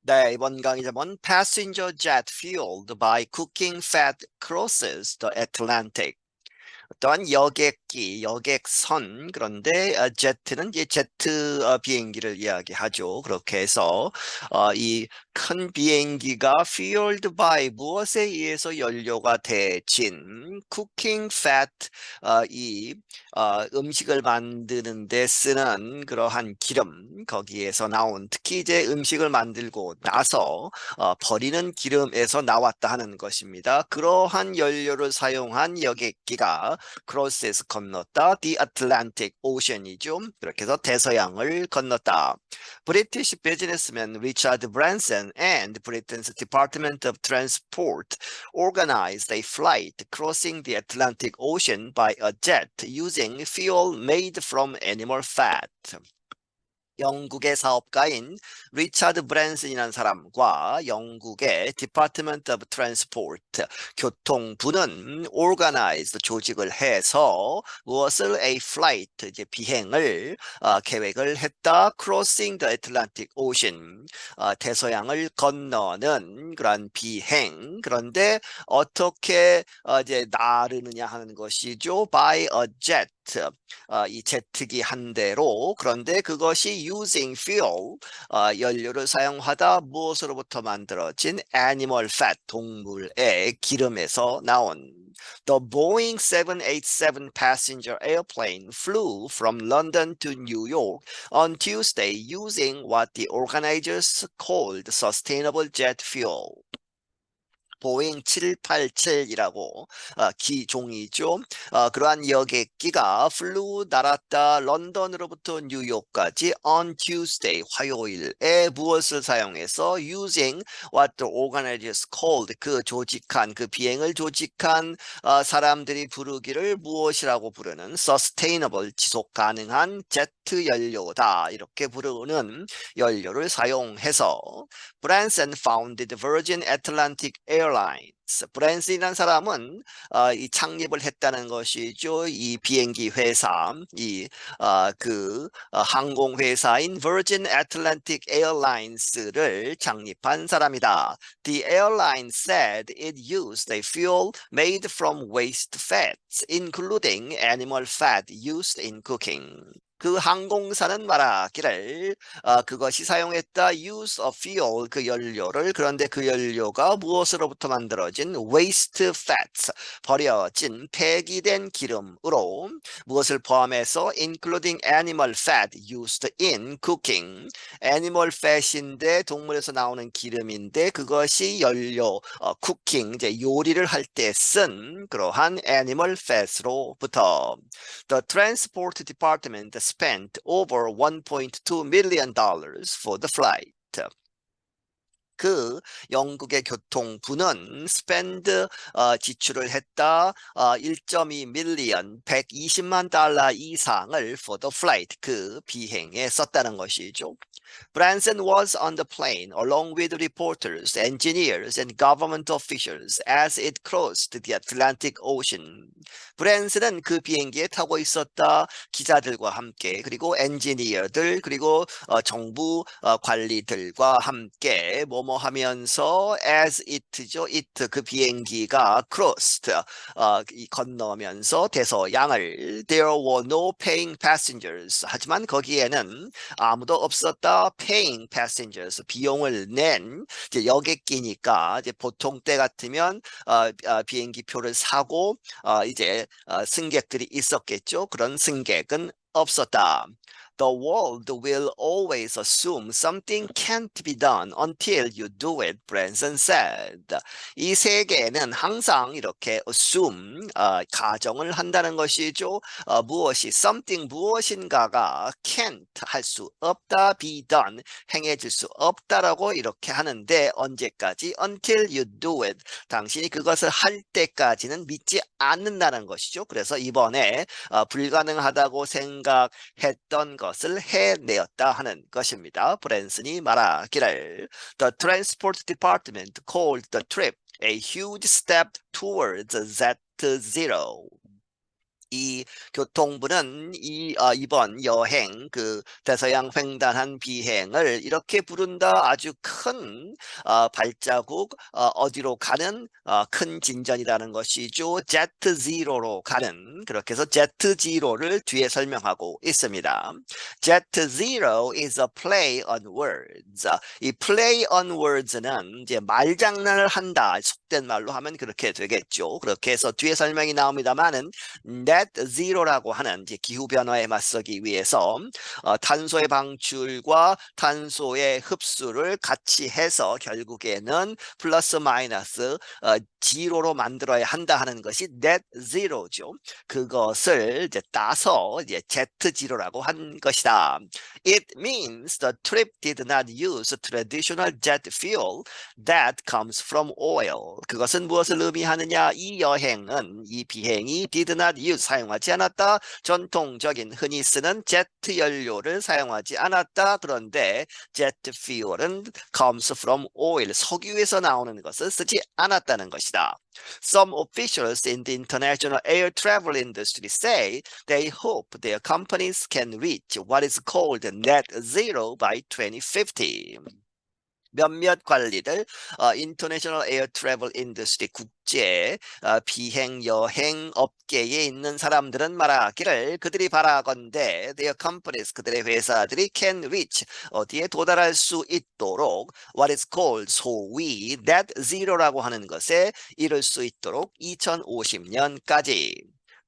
네, 이번 강의 제목은 Passenger Jet Fueled by Cooking Fat Crosses the Atlantic. 어떠한 여객기, 여객선, 그런데 제트는 이제 제트 비행기를 이야기하죠. 그렇게 해서 이 큰 비행기가 fueled by 무엇에 의해서 연료가 대진 cooking fat 이 음식을 만드는 데 쓰는 그러한 기름 거기에서 나온 특히 이제 음식을 만들고 나서 버리는 기름에서 나왔다 하는 것입니다. 그러한 연료를 사용한 여객기가 크로스에서 건넜다. The Atlantic Ocean이죠. 그렇게 해서 대서양을 건넜다. 브리티시 비즈니스맨 리차드 브랜슨 and Britain's Department of Transport organized a flight crossing the Atlantic Ocean by a jet using fuel made from animal fat. 영국의 사업가인 리차드 브랜슨이라는 사람과 영국의 Department of Transport 교통부는 organized 조직을 해서 무엇을 a flight 이제 비행을 계획을 했다. Crossing the Atlantic Ocean 대서양을 건너는 그런 비행. 그런데 어떻게 이제 나르느냐 하는 것이죠. By a jet 이 제트기 한 대로. 그런데 그것이 using fuel 연료를 사용하다 무엇으로부터 만들어진 animal fat 동물의 기름에서 나온 The Boeing 787 passenger airplane flew from London to New York on Tuesday using what the organizers called sustainable jet fuel. 보잉 787이라고 기종이죠. 그러한 여객기가 flew 날았다 런던으로부터 뉴욕까지 on Tuesday 화요일에 무엇을 사용해서 using what the organizers called 그 조직한 그 비행을 조직한 사람들이 부르기를 무엇이라고 부르는 sustainable 지속 가능한 제트 연료다 이렇게 부르는 연료를 사용해서 Branson founded Virgin Atlantic Airlines. 브랜슨이라는 사람은 이 창립을 했다는 것이죠. 이 비행기 회사, 항공 회사인 Virgin Atlantic Airlines를 창립한 사람이다. The airline said it used a fuel made from waste fats, including animal fat used in cooking. 그 항공사는 말하기를 그것이 사용했다 use of fuel 그 연료를 그런데 그 연료가 무엇으로부터 만들어진 waste fats 버려진 폐기된 기름으로 무엇을 포함해서 including animal fat used in cooking animal fat인데 동물에서 나오는 기름인데 그것이 연료 쿠킹 이제 요리를 할 때 쓴 그러한 animal fat으로부터 The Transport Department spent over $1.2 million for the flight. 그 영국의 교통부는 spend 지출을 했다 1.2 밀리언 120만 달러 이상을 for the flight 그 비행에 썼다는 것이죠. Branson was on the plane along with reporters, engineers, and government officials as it crossed the Atlantic Ocean. 브랜슨은 그 비행기에 타고 있었다. 기자들과 함께 그리고 엔지니어들 그리고 정부 관리들과 함께 뭐뭐 하면서 as it죠. it 그 비행기가 crossed 건너면서 대서양을 there were no paying passengers 하지만 거기에는 아무도 없었다. paying passengers 비용을 낸 이제 여객기니까 이제 보통 때 같으면 비행기 표를 사고 이제 승객들이 있었겠죠. 그런 승객은 없었다. The world will always assume something can't be done until you do it, Branson said. 이 세계는 항상 이렇게 assume, 가정을 한다는 것이죠. 무엇이, something 무엇인가가 can't 할 수 없다, be done, 행해질 수 없다라고 이렇게 하는데 언제까지? Until you do it. 당신이 그것을 할 때까지는 믿지 않는다는 것이죠. 그래서 이번에 불가능하다고 생각했던 것을 해내었다 하는 것입니다. 브랜슨이 말하기를 The Transport Department called the trip a huge step towards Z0. 이 교통부는 이번 여행 그 대서양 횡단한 비행을 이렇게 부른다. 아주 큰 발자국 어디로 가는 큰 진전이라는 것이죠. Z0로 가는 그렇게 해서 Z0를 뒤에 설명하고 있습니다. Z0 is a play on words. 이 play on words는 이제 말장난을 한다. 속된 말로 하면 그렇게 되겠죠. 그렇게 해서 뒤에 설명이 나옵니다만은 net zero라고 하는 이제 기후 변화에 맞서기 위해서 탄소의 방출과 탄소의 흡수를 같이 해서 결국에는 플러스 마이너스 제로로 만들어야 한다 하는 것이 net zero죠. 그것을 이제 따서 이제 Z 제로라고 한 것이다. It means the trip did not use traditional jet fuel that comes from oil. 그것은 무엇을 의미하느냐? 이 여행은 이 비행이 did not use 사용하지 않았다. 전통적인 흔히 쓰는 제트 연료를 사용하지 않았다. 그런데 제트 fuel은 comes from oil 석유에서 나오는 것을 쓰지 않았다는 것이다. Some officials in the international air travel industry say they hope their companies can reach what is called net zero by 2050. 몇몇 관리들 인터내셔널 에어 트래블 인더스트리 국제 비행 여행 업계에 있는 사람들은 말하기를 그들이 바라건대 their companies 그들의 회사들이 can reach 어디에 도달할 수 있도록 what is called 소위 net zero라고 하는 것에 이를 수 있도록 2050년까지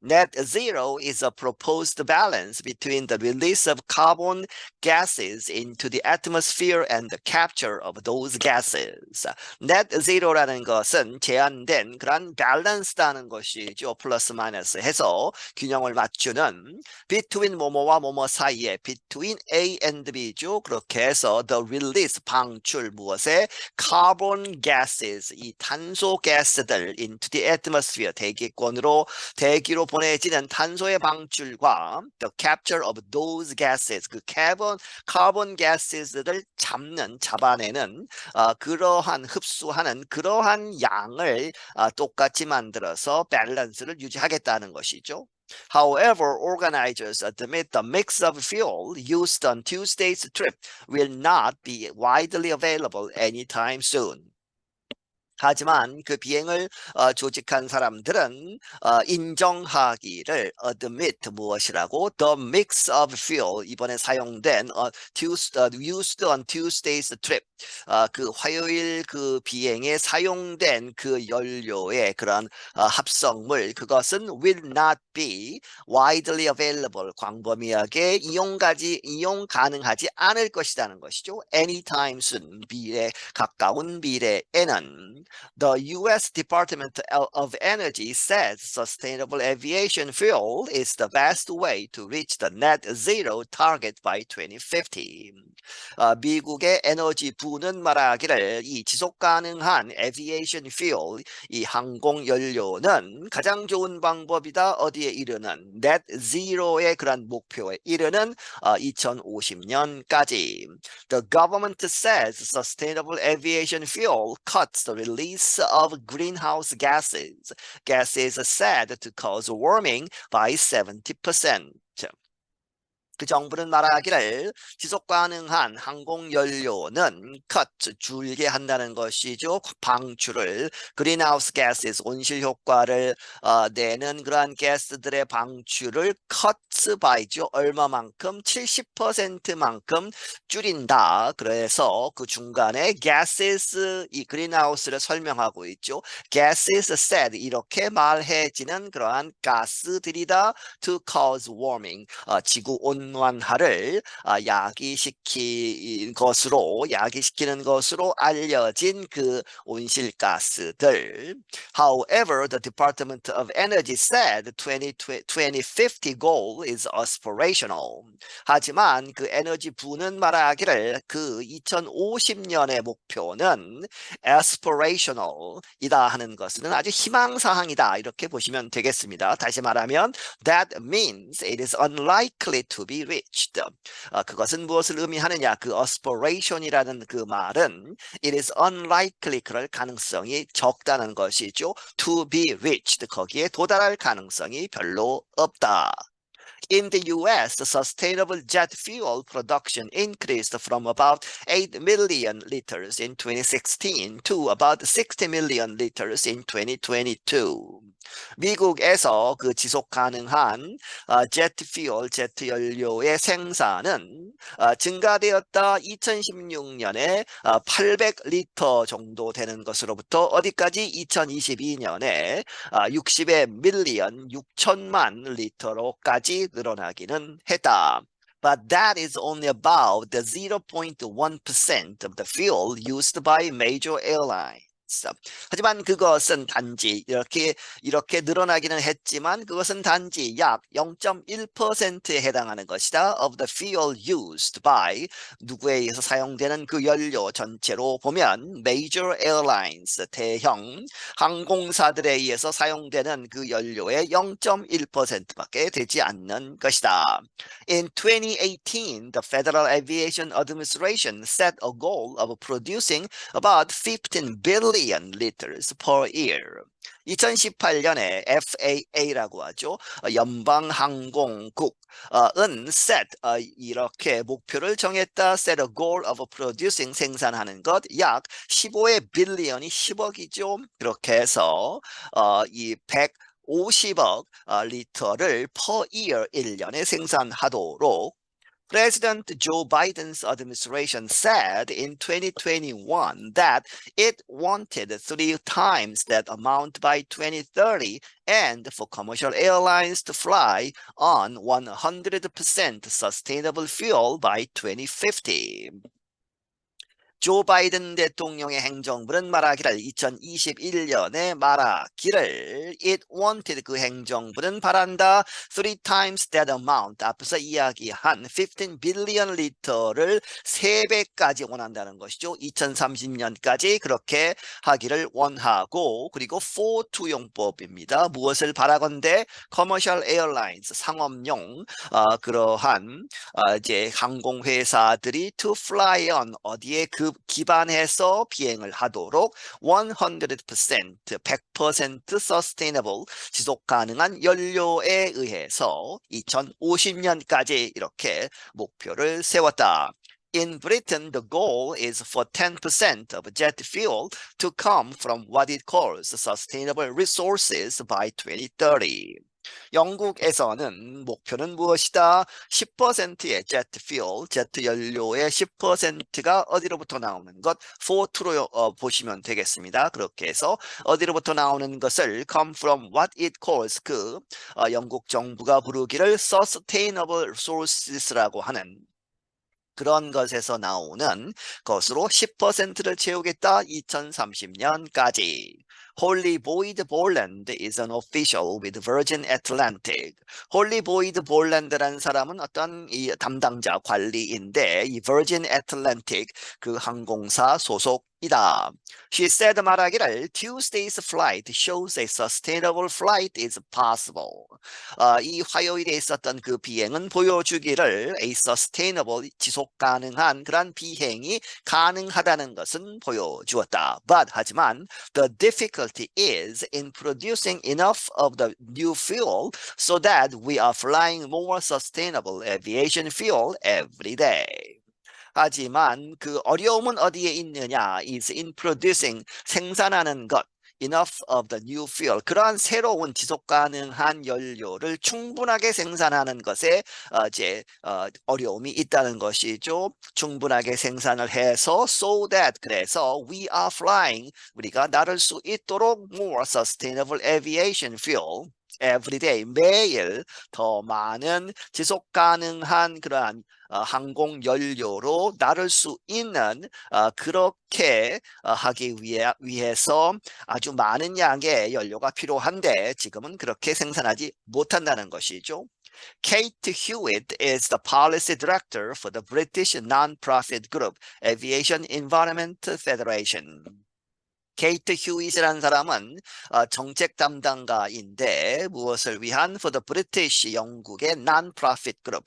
Net zero is a proposed balance between the release of carbon gases into the atmosphere and the capture of those gases. Net zero라는 것은 제한된 그런 밸런스다는 것이죠. 플러스 마이너스 해서 균형을 맞추는 between 뭐뭐와 뭐뭐 사이에 between A and B죠. 그렇게 해서 the release 방출 무엇에 carbon gases 이 탄소 가스들 into the atmosphere 대기권으로 대기로 보내지는 탄소의 방출과 the capture of those gases 그 carbon gases를 잡아내는 그러한 흡수하는 그러한 양을 똑같이 만들어서 밸런스를 유지하겠다는 것이죠. However, organizers admit the mix of fuel used on Tuesday's trip will not be widely available anytime soon. 하지만 그 비행을 조직한 사람들은 인정하기를 admit 무엇이라고 the mix of fuel 이번에 사용된 used on Tuesday's trip 그 화요일 그 비행에 사용된 그 연료의 그런 합성물 그것은 will not be widely available 광범위하게 이용 가능하지 않을 것이라는 것이죠. anytime soon 미래 가까운 미래에는 The U.S. Department of Energy says sustainable aviation fuel is the best way to reach the net zero target by 2050. 미국의 에너지 부는 말하기를 이 지속 가능한 aviation fuel, 이 항공 연료는 가장 좋은 방법이다. 어디에 이르는 net zero의 그런 목표에 이르는 2050년까지. The government says sustainable aviation fuel cuts the release of greenhouse gases. Gases said to cause warming by 70%. 그 정부는 말하기를 지속 가능한 항공 연료는 줄게 한다는 것이죠. 방출을 그린하우스 가스 온실 효과를 내는 그러한 가스들의 방출을 by죠. 얼마만큼 70%만큼 줄인다. 그래서 그 중간에 gases 이 그린하우스를 설명하고 있죠. gases said 이렇게 말해지는 그러한 가스들이다. to cause warming 지구 온난화를 야기시키는 것으로 알려진 그 온실가스들. However, the Department of Energy said 2050 goal is aspirational. 하지만 그 에너지 부는 말하기를 그 2050년의 목표는 aspirational이다 하는 것은 아주 희망사항이다 이렇게 보시면 되겠습니다. 다시 말하면 that means it is unlikely to be be reached. 그것은 무엇을 의미하느냐? 그 aspiration이라는 그 말은 it is unlikely 그럴 가능성이 적다는 것이죠. to be reached 거기에 도달할 가능성이 별로 없다. In the US, the sustainable jet fuel production increased from about 8 million liters in 2016 to about 60 million liters in 2022. 미국에서 그 지속 가능한 제트 퓨얼, 제트 연료의 생산은 증가되었다. 2016년에 800리터 정도 되는 것으로부터 어디까지 2022년에 60의 밀리언 6천만 리터로까지 늘어나기는 했다. But that is only about the 0.1% of the fuel used by major airlines. 하지만 그것은 단지 이렇게 늘어나기는 했지만 그것은 단지 약 0.1%에 해당하는 것이다. of the fuel used by 누구에 의해서 사용되는 그 연료 전체로 보면 major airlines 대형 항공사들에 의해서 사용되는 그 연료의 0.1%밖에 되지 않는 것이다. In 2018, the Federal Aviation Administration set a goal of producing about 15 billion liters per year. 2018년에 FAA라고 하죠. 연방항공국은 set 이렇게 목표를 정했다. set a goal of producing 생산하는 것 약 15의 빌리언이 10억이죠. 그렇게 해서 이 150억 리터를 per year 1년에 생산하도록 President Joe Biden's administration said in 2021 that it wanted 3 times that amount by 2030 and for commercial airlines to fly on 100% sustainable fuel by 2050. 조 바이든 대통령의 행정부는 말하기를 2021년에 말하기를 it wanted 그 행정부는 바란다 3 times that amount 앞에서 이야기한 15 billion 리터를 3배까지 원한다는 것이죠. 2030년까지 그렇게 하기를 원하고 그리고 for 투용법입니다. 무엇을 바라건대 commercial airlines 상업용 그러한 이제 항공회사들이 to fly on 어디에 그 기반해서 비행을 하도록 100% sustainable 지속 가능한 연료에 의해서 2050년까지 이렇게 목표를 세웠다. In Britain, the goal is for 10% of jet fuel to come from what it calls sustainable resources by 2030. 영국에서는 목표는 무엇이다? 10%의 제트 퓨얼, 제트 연료의 10%가 어디로부터 나오는 것? for2로 보시면 되겠습니다. 그렇게 해서 어디로부터 나오는 것을 come from what it calls 그 영국 정부가 부르기를 sustainable resources라고 하는 그런 것에서 나오는 것으로 10%를 채우겠다. 2030년까지. Holly Boyd Bolland is an official with Virgin Atlantic. Holly Boyd Bolland라는 사람은 어떤 이 담당자 관리인데 이 Virgin Atlantic 그 항공사 소속이다. She said 말하기를 Tuesday's flight shows a sustainable flight is possible. 이 화요일에 있었던 그 비행은 보여주기를 a sustainable 지속 가능한 그런 비행이 가능하다는 것은 보여주었다. But 하지만 the difficulty is in producing enough of the new fuel so that we are flying more sustainable aviation fuel every day. 하지만 그 어려움은 어디에 있느냐? is in producing 생산하는 것. enough of the new fuel 그러한 새로운 지속 가능한 연료를 충분하게 생산하는 것에 이제 어려움이 있다는 것이죠. 충분하게 생산을 해서 so that 그래서 we are flying 우리가 나를 수 있도록 more sustainable aviation fuel every day 매일 더 많은 지속 가능한 그러한 항공 연료로 나를 수 있는 그렇게 하기 위해서 아주 많은 양의 연료가 필요한데 지금은 그렇게 생산하지 못한다는 것이죠. Kate Hewitt is the policy director for the British non-profit group Aviation Environment Federation. 케이트 휴잇이라는 사람은 정책 담당가인데 무엇을 위한 for the British 영국의 non-profit group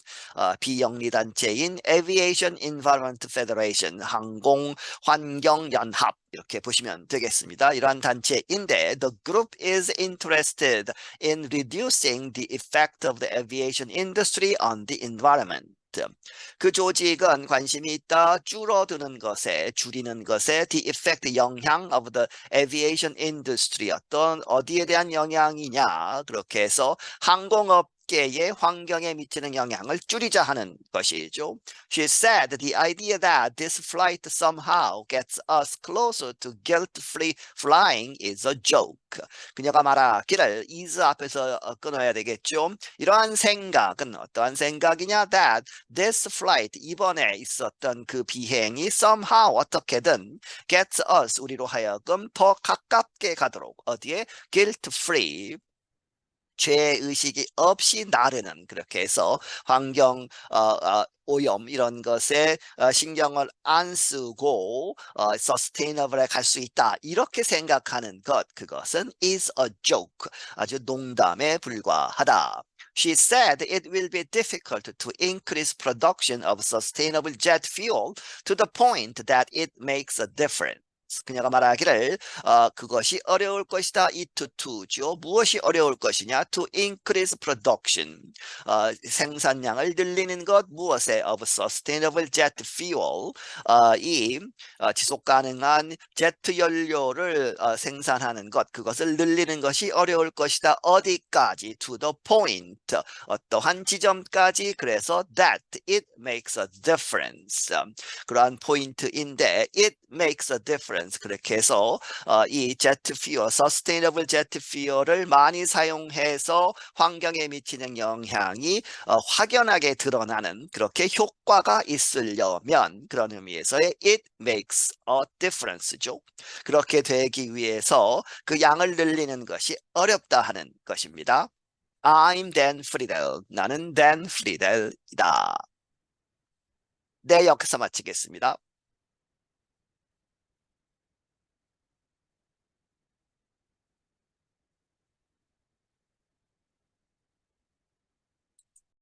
비영리 단체인 Aviation Environment Federation 항공 환경 연합 이렇게 보시면 되겠습니다. 이러한 단체인데 the group is interested in reducing the effect of the aviation industry on the environment. 그 조직은 관심이 있다. 줄어드는 것에, 줄이는 것에 the effect, 영향 of the aviation industry, 어디에 대한 영향이냐. 그렇게 해서 항공업계의 환경에 미치는 영향을 줄이자 하는 것이죠. She said the idea that this flight somehow gets us closer to guilt-free flying is a joke. 그녀가 말하기를 is 앞에서 끊어야 되겠죠. 이러한 생각은 어떠한 생각이냐? That this flight, 이번에 있었던 그 비행이 somehow 어떻게든 gets us, 우리로 하여금 더 가깝게 가도록 어디에? guilt-free, 죄의식이 없이 나르는, 그렇게 해서 환경 오염 이런 것에 신경을 안 쓰고 sustainable에 갈 수 있다 이렇게 생각하는 것, 그것은 is a joke, 아주 농담에 불과하다. She said it will be difficult to increase production of sustainable jet fuel to the point that it makes a difference. 그녀가 말하기를 그것이 어려울 것이다. it to죠. 무엇이 어려울 것이냐? to increase production. 생산량을 늘리는 것. 무엇에? of sustainable jet fuel. 이 지속 가능한 제트 연료를 생산하는 것. 그것을 늘리는 것이 어려울 것이다. 어디까지? to the point. 어떠한 지점까지. 그래서 that it makes a difference. 그러한 포인트인데 it makes a difference. 그렇게 해서 이 제트 퓨어, 서스테이너블 제트 퓨어를 많이 사용해서 환경에 미치는 영향이 확연하게 드러나는, 그렇게 효과가 있으려면 그런 의미에서의 it makes a difference죠. 그렇게 되기 위해서 그 양을 늘리는 것이 어렵다 하는 것입니다. I'm Dan Friedel. 나는 Dan Friedel이다. 네, 여기서 마치겠습니다.